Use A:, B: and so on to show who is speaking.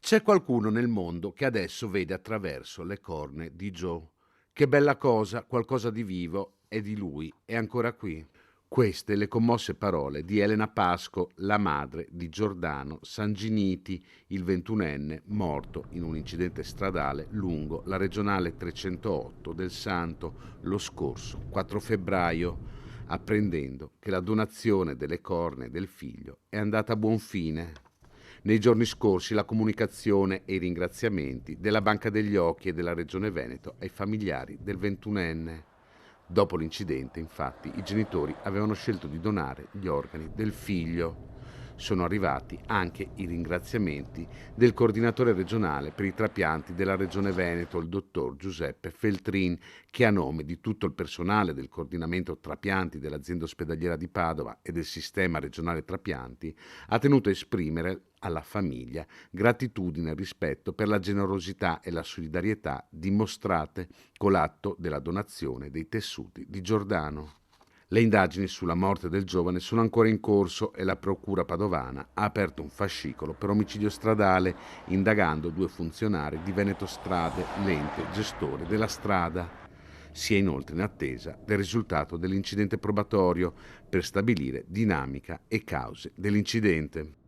A: C'è qualcuno nel mondo che adesso vede attraverso le corne di Joe. Che bella cosa, qualcosa di vivo e di lui è ancora qui. Queste le commosse parole di Elena Pasco, la madre di Giordano Sanginiti, il 21enne morto in un incidente stradale lungo la regionale 308 del Santo lo scorso 4 febbraio, apprendendo che la donazione delle corne del figlio è andata a buon fine. Nei giorni scorsi la comunicazione e i ringraziamenti della Banca degli Occhi e della Regione Veneto ai familiari del 21enne. Dopo l'incidente, infatti, i genitori avevano scelto di donare gli organi del figlio. Sono arrivati anche i ringraziamenti del coordinatore regionale per i trapianti della Regione Veneto, il dottor Giuseppe Feltrin, che a nome di tutto il personale del coordinamento trapianti dell'azienda ospedaliera di Padova e del sistema regionale trapianti ha tenuto a esprimere alla famiglia gratitudine e rispetto per la generosità e la solidarietà dimostrate con l'atto della donazione dei tessuti di Giordano. Le indagini sulla morte del giovane sono ancora in corso e la procura padovana ha aperto un fascicolo per omicidio stradale, indagando 2 funzionari di Veneto Strade, l'ente gestore della strada. Si è inoltre in attesa del risultato dell'incidente probatorio per stabilire dinamica e cause dell'incidente.